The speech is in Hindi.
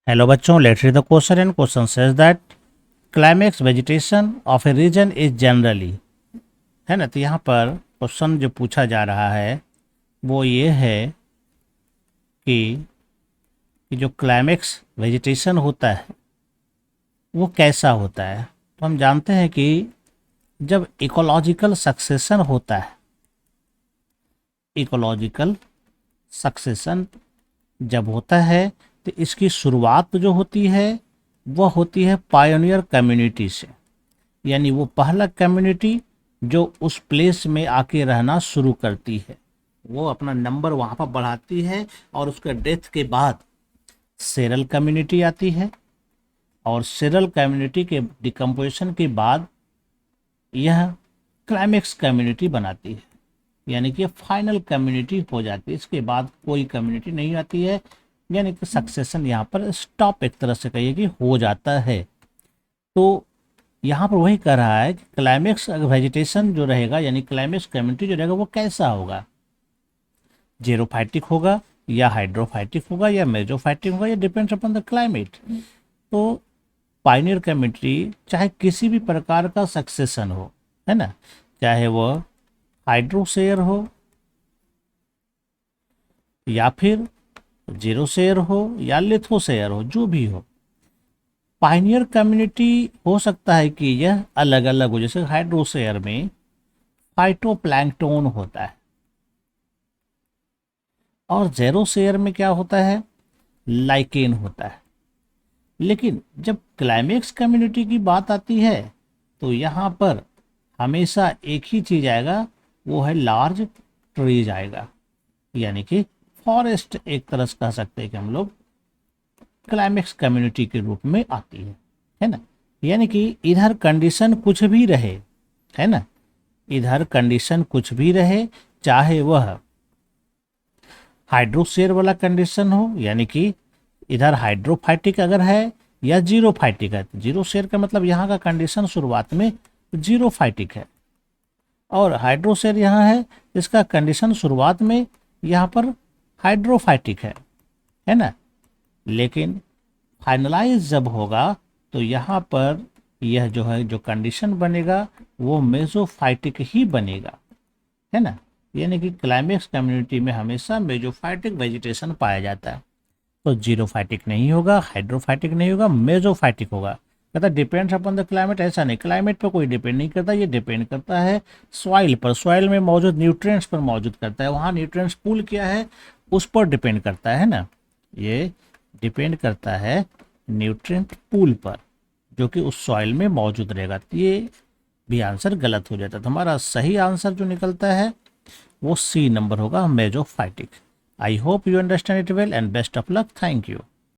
हेलो बच्चों, let's read the question and question says that climax vegetation of a region is generally, है ना। तो यहाँ पर क्वेश्चन जो पूछा जा रहा है वो ये है कि जो क्लाइमेक्स वेजिटेशन होता है वो कैसा होता है। तो हम जानते हैं कि जब इकोलॉजिकल सक्सेशन होता है, इकोलॉजिकल सक्सेशन जब होता है तो इसकी शुरुआत जो होती है वह होती है पायोनियर कम्युनिटी से, यानी वो पहला कम्युनिटी जो उस प्लेस में आके रहना शुरू करती है, वो अपना नंबर वहाँ पर बढ़ाती है और उसके डेथ के बाद सेरल कम्युनिटी आती है और सेरल कम्युनिटी के डिकम्पोजिशन के बाद यह क्लाइमेक्स कम्युनिटी बनाती है, यानी कि फाइनल कम्युनिटी हो जाती है। इसके बाद कोई कम्युनिटी नहीं आती है, यानी कि सक्सेशन यहाँ पर स्टॉप एक तरह से कहिए कि हो जाता है। तो यहाँ पर वही कह रहा है कि क्लाइमेक्स वेजिटेशन जो रहेगा, यानी क्लाइमेक्स कम्युनिटी जो रहेगा वो कैसा होगा, जेरोफाइटिक होगा या हाइड्रोफाइटिक होगा या मेजोफाइटिक होगा, या डिपेंड्स अपॉन द क्लाइमेट। तो पाइनियर कम्युनिटी चाहे किसी भी प्रकार का सक्सेशन हो, है ना, चाहे वह हाइड्रोसेयर हो या फिर जीरोसेयर हो या लिथोसेयर हो, जो भी हो, पाइनियर कम्युनिटी हो सकता है कि यह अलग अलग हो। जैसे हाइड्रोसेयर में फाइटोप्लैंक्टोन होता है और जेरोसेयर में क्या होता है, लाइकेन होता है। लेकिन जब क्लाइमेक्स कम्युनिटी की बात आती है तो यहाँ पर हमेशा एक ही चीज आएगा, वो है लार्ज ट्रीज आएगा, यानी कि फॉरेस्ट एक तरह से कह सकते हैं कि हम लोग क्लाइमेक्स कम्युनिटी के रूप में आती है ना। यानी कि इधर कंडीशन कुछ भी रहे, है ना, इधर कंडीशन कुछ भी रहे, चाहे वह हाइड्रोसेयर वाला कंडीशन हो, यानी कि इधर हाइड्रोफाइटिक अगर है या जीरोफाइटिक है, तो जीरोसेयर का मतलब यहाँ का कंडीशन शुरुआत में जीरोफाइटिक है, और हाइड्रोसेयर यहाँ है इसका कंडीशन शुरुआत में यहाँ पर हाइड्रोफाइटिक है ना। लेकिन फाइनलाइज जब होगा तो यहाँ पर यह जो है जो कंडीशन बनेगा वो मेसोफाइटिक ही बनेगा, है ना। यानी कि क्लाइमेक्स कम्युनिटी में हमेशा मेसोफाइटिक वेजिटेशन पाया जाता है। तो जीरोफाइटिक नहीं होगा, हाइड्रोफाइटिक नहीं होगा, मेसोफाइटिक होगा। कहता डिपेंड्स अपॉन द क्लाइमेट, ऐसा नहीं, क्लाइमेट पर कोई डिपेंड नहीं करता, ये डिपेंड करता है सॉइल पर, सॉइल में मौजूद न्यूट्रिएंट्स पर मौजूद करता है, वहाँ न्यूट्रिएंट्स पूल क्या है उस पर डिपेंड करता है ना। ये डिपेंड करता है न्यूट्रिएंट पूल पर जो कि उस सॉइल में मौजूद रहेगा। तो ये भी आंसर गलत हो जाता है। तो हमारा सही आंसर जो निकलता है वो सी नंबर होगा, mesophytic. I hope you understand it well and best of luck. Thank you.